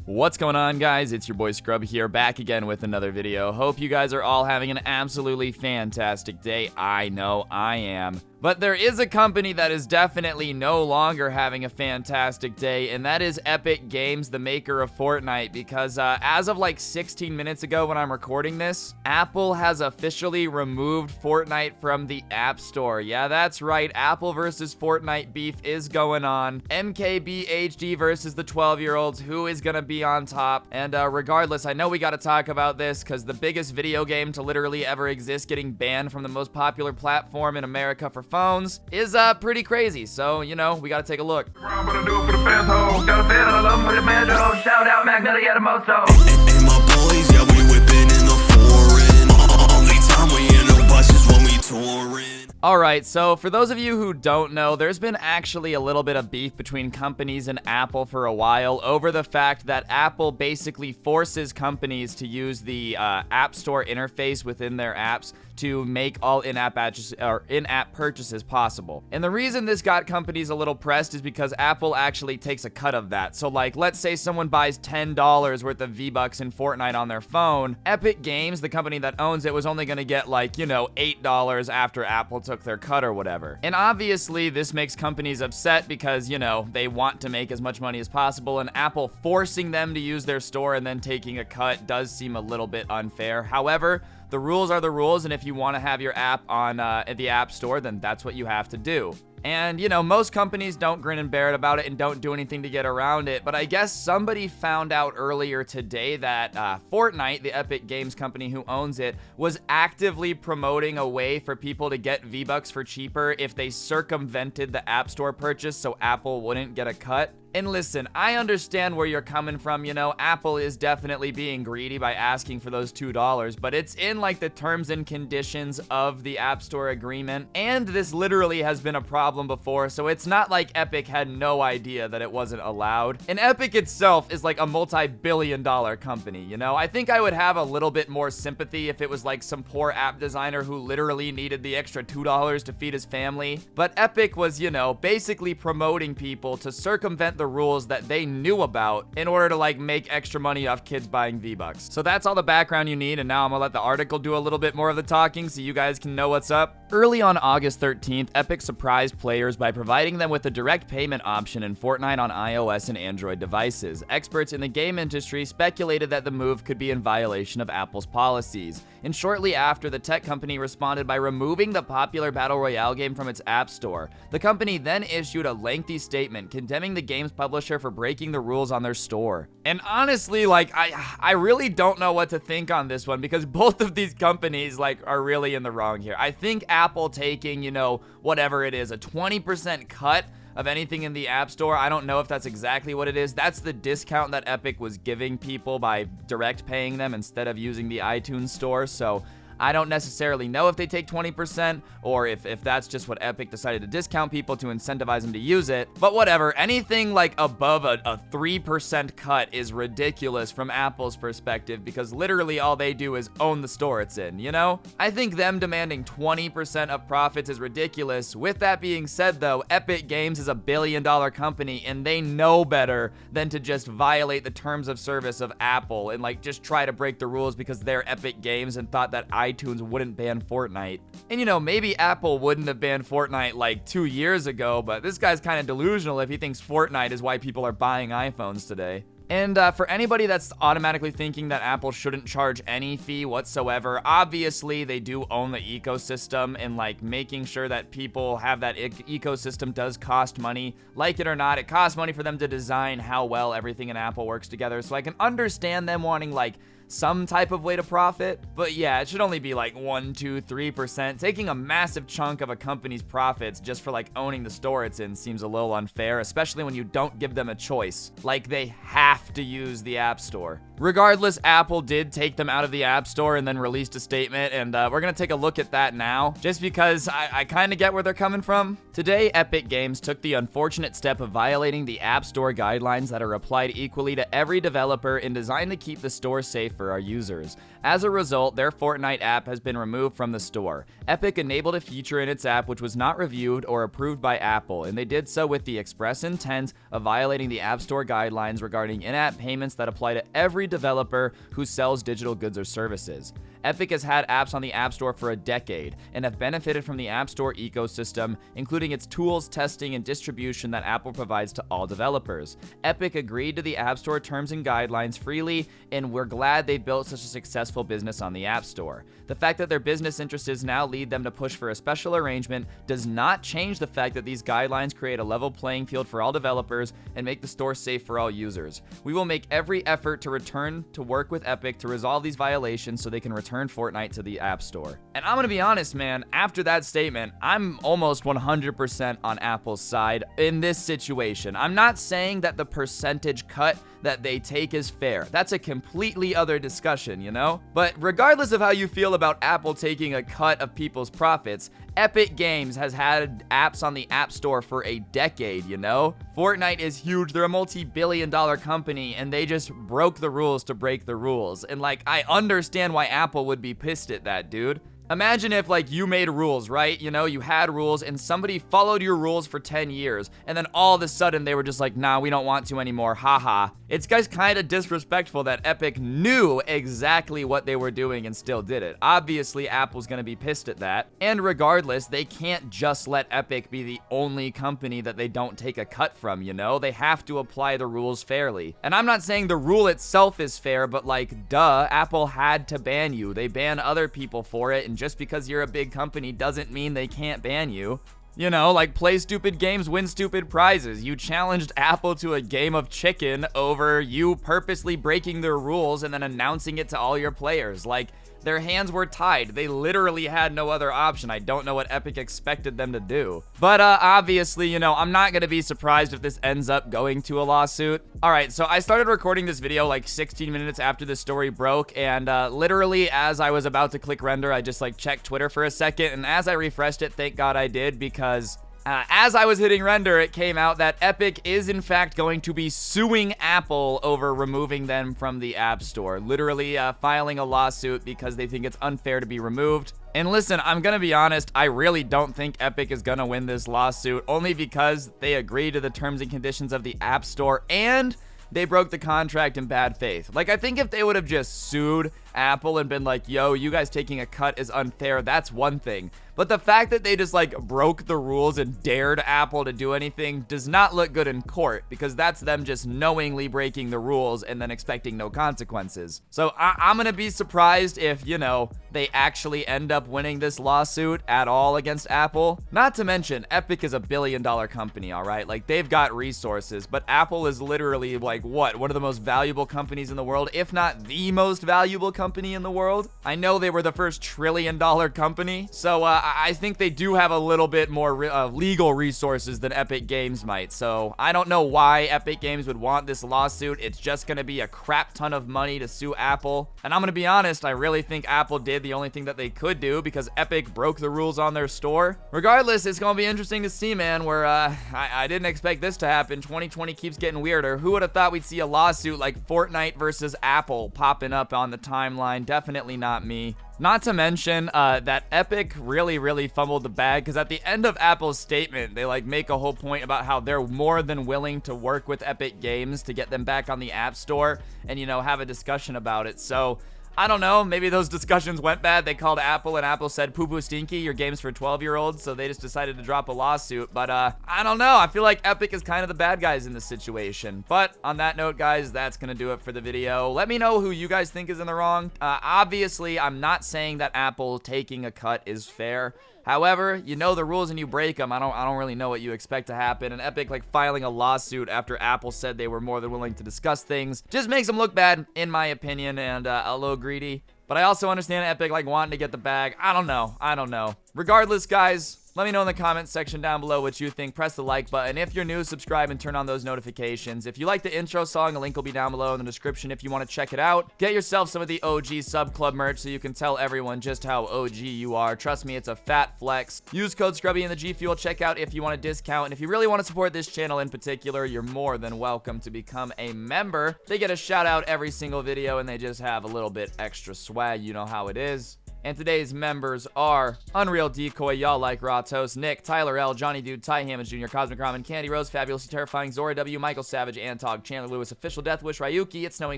What's going on, guys? It's your boy Scrub here, back again with another video. Hope you guys are all having an absolutely fantastic day. I know I am. But there is a company that is definitely no longer having a fantastic day, and that is Epic Games, the maker of Fortnite, because as of like 16 minutes ago when I'm recording this, Apple has officially removed Fortnite from the App Store. Yeah, that's right, Apple versus Fortnite beef is going on. MKBHD versus the 12-year-olds, who is gonna be on top? And regardless, I know we gotta talk about this, because the biggest video game to literally ever exist getting banned from the most popular platform in America for phones is pretty crazy. So, you know, we gotta take a look. I'm gonna do it for the fans, ho. Gotta say it, I love them with the banjo. Shout out Magnetic at the Mosto. And my boys, yeah, we whipping in the foreign. Only time we in the buses when we touring. Alright, so for those of you who don't know, there's been actually a little bit of beef between companies and Apple for a while over the fact that Apple basically forces companies to use the App Store interface within their apps to make all in-app purchases possible. And the reason this got companies a little pressed is because Apple actually takes a cut of that. So like, let's say someone buys $10 worth of V-Bucks in Fortnite on their phone, Epic Games, the company that owns it, was only gonna get like, you know, $8 after Apple took their cut or whatever. And obviously this makes companies upset because, you know, they want to make as much money as possible, and Apple forcing them to use their store and then taking a cut does seem a little bit unfair. However, the rules are the rules, and if you want to have your app on the App Store, then that's what you have to do. And, you know, most companies don't grin and bear it about it and don't do anything to get around it, but I guess somebody found out earlier today that Fortnite, the Epic Games company who owns it, was actively promoting a way for people to get V-Bucks for cheaper if they circumvented the App Store purchase so Apple wouldn't get a cut. And listen, I understand where you're coming from, you know, Apple is definitely being greedy by asking for those $2, but it's in like the terms and conditions of the App Store agreement, and this literally has been a problem before, so it's not like Epic had no idea that it wasn't allowed. And Epic itself is like a multi-billion-dollar company, you know? I think I would have a little bit more sympathy if it was like some poor app designer who literally needed the extra $2 to feed his family, but Epic was, you know, basically promoting people to circumvent the rules that they knew about in order to like make extra money off kids buying V-Bucks. So that's all the background you need, and now I'm gonna let the article do a little bit more of the talking so you guys can know what's up. Early on August 13th, Epic surprised players by providing them with a direct payment option in Fortnite on iOS and Android devices. Experts in the game industry speculated that the move could be in violation of Apple's policies. And shortly after, the tech company responded by removing the popular Battle Royale game from its App Store. The company then issued a lengthy statement condemning the game's publisher for breaking the rules on their store. And honestly, like, I really don't know what to think on this one, because both of these companies, like, are really in the wrong here. I think Apple taking, you know, whatever it is, a 20% cut of anything in the App Store, I don't know if that's exactly what it is. That's the discount that Epic was giving people by direct paying them instead of using the iTunes Store, so I don't necessarily know if they take 20% or if that's just what Epic decided to discount people to incentivize them to use it. But whatever, anything like above a 3% cut is ridiculous from Apple's perspective, because literally all they do is own the store it's in, you know? I think them demanding 20% of profits is ridiculous. With that being said though, Epic Games is a billion-dollar company, and they know better than to just violate the terms of service of Apple and like just try to break the rules because they're Epic Games and thought that iTunes wouldn't ban Fortnite. And you know, maybe Apple wouldn't have banned Fortnite like 2 years ago, but this guy's kind of delusional if he thinks Fortnite is why people are buying iPhones today. And for anybody that's automatically thinking that Apple shouldn't charge any fee whatsoever, obviously they do own the ecosystem, and like making sure that people have that ecosystem does cost money. Like it or not, it costs money for them to design how well everything in Apple works together. So I can understand them wanting like some type of way to profit, but yeah, it should only be like 1, 2, 3%. Taking a massive chunk of a company's profits just for like owning the store it's in seems a little unfair, especially when you don't give them a choice. Like they have to use the App Store. Regardless, Apple did take them out of the App Store and then released a statement, and we're gonna take a look at that now, just because I kind of get where they're coming from. Today, Epic Games took the unfortunate step of violating the App Store guidelines that are applied equally to every developer and designed to keep the store safe for our users. As a result, their Fortnite app has been removed from the store. Epic enabled a feature in its app which was not reviewed or approved by Apple, and they did so with the express intent of violating the App Store guidelines regarding in-app payments that apply to every developer who sells digital goods or services. Epic has had apps on the App Store for a decade and have benefited from the App Store ecosystem, including its tools, testing, and distribution that Apple provides to all developers. Epic agreed to the App Store terms and guidelines freely, and we're glad they built such a successful business on the App Store. The fact that their business interests now lead them to push for a special arrangement does not change the fact that these guidelines create a level playing field for all developers and make the store safe for all users. We will make every effort to return to work with Epic to resolve these violations so they can return Fortnite to the App Store. And I'm gonna be honest, man, after that statement, I'm almost 100% on Apple's side in this situation. I'm not saying that the percentage cut that they take is fair. That's a completely other discussion, you know? But regardless of how you feel about Apple taking a cut of people's profits, Epic Games has had apps on the App Store for a decade, you know? Fortnite is huge. They're a multi-billion-dollar company, and they just broke the rules to break the rules. And, like, I understand why Apple would be pissed at that, dude. Imagine if, like, you made rules, right? You know, you had rules, and somebody followed your rules for 10 years, and then all of a sudden they were just like, nah, we don't want to anymore, haha. It's guys kind of disrespectful that Epic knew exactly what they were doing and still did it. Obviously, Apple's gonna be pissed at that. And regardless, they can't just let Epic be the only company that they don't take a cut from, you know? They have to apply the rules fairly. And I'm not saying the rule itself is fair, but like, duh, Apple had to ban you. They ban other people for it, and just because you're a big company doesn't mean they can't ban you. You know, like, play stupid games, win stupid prizes. You challenged Apple to a game of chicken over you purposely breaking their rules and then announcing it to all your players. Like, their hands were tied. They literally had no other option. I don't know what Epic expected them to do. But obviously, you know, I'm not gonna be surprised if this ends up going to a lawsuit. Alright, so I started recording this video like 16 minutes after the story broke, and literally as I was about to click render, I just like checked Twitter for a second, and as I refreshed it, thank God I did, because as I was hitting render, it came out that Epic is in fact going to be suing Apple over removing them from the App Store. Literally filing a lawsuit because they think it's unfair to be removed. And listen, I'm gonna be honest, I really don't think Epic is gonna win this lawsuit, only because they agree to the terms and conditions of the App Store and they broke the contract in bad faith. Like, I think if they would have just sued Apple and been like, yo, you guys taking a cut is unfair, that's one thing. But the fact that they just like broke the rules and dared Apple to do anything does not look good in court, because that's them just knowingly breaking the rules and then expecting no consequences. So I'm gonna be surprised if, you know, they actually end up winning this lawsuit at all against Apple. Not to mention, Epic is a billion-dollar company, all right? Like, they've got resources, but Apple is literally like, what, one of the most valuable companies in the world, if not the most valuable company in the world. I know they were the first trillion-dollar company, so I think they do have a little bit more legal resources than Epic Games might. So I don't know why Epic Games would want this lawsuit. It's just gonna be a crap ton of money to sue Apple. And I'm gonna be honest, I really think Apple did the only thing that they could do, because Epic broke the rules on their store. Regardless, it's gonna be interesting to see, man, where I didn't expect this to happen. 2020 keeps getting weirder. Who would have thought we'd see a lawsuit like Fortnite versus Apple popping up on the timeline? Definitely not me. Not to mention that Epic really fumbled the bag, because at the end of Apple's statement, they like make a whole point about how they're more than willing to work with Epic Games to get them back on the App Store and, you know, have a discussion about it. So I don't know, maybe those discussions went bad. They called Apple and Apple said, poo-poo stinky, your game's for 12-year-olds, so they just decided to drop a lawsuit. But I don't know, I feel like Epic is kind of the bad guys in this situation. But on that note, guys, that's gonna do it for the video. Let me know who you guys think is in the wrong. Obviously, I'm not saying that Apple taking a cut is fair. However, you know the rules and you break them. I don't really know what you expect to happen. And Epic like filing a lawsuit after Apple said they were more than willing to discuss things just makes them look bad, in my opinion, and a little greedy. But I also understand Epic like wanting to get the bag. I don't know. Regardless, guys, let me know in the comments section down below what you think. Press the like button. If you're new, subscribe and turn on those notifications. If you like the intro song, a link will be down below in the description if you want to check it out. Get yourself some of the OG Sub Club merch so you can tell everyone just how OG you are. Trust me, it's a fat flex. Use code Scrubby in the G Fuel checkout if you want a discount. And if you really want to support this channel in particular, you're more than welcome to become a member. They get a shout out every single video and they just have a little bit extra swag. You know how it is. And today's members are Unreal Decoy, Y'all Like Raw Toast, Nick, Tyler L, Johnny Dude, Ty Hammond Jr., Cosmic Ramen, Candy Rose, Fabulously Terrifying, Zora W, Michael Savage, Antog, Chandler Lewis, Official Death Wish, Ryuki, It's Snowing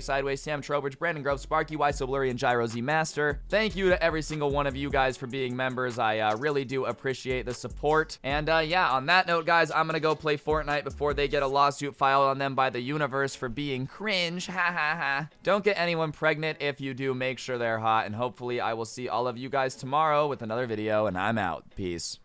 Sideways, Sam Trowbridge, Brandon Grove, Sparky, Why So Blurry, and Gyro Z Master. Thank you to every single one of you guys for being members. I really do appreciate the support. And yeah, on that note, guys, I'm gonna go play Fortnite before they get a lawsuit filed on them by the universe for being cringe. Ha ha ha. Don't get anyone pregnant. If you do, make sure they're hot. And hopefully I will see all of you guys tomorrow with another video, and I'm out. Peace.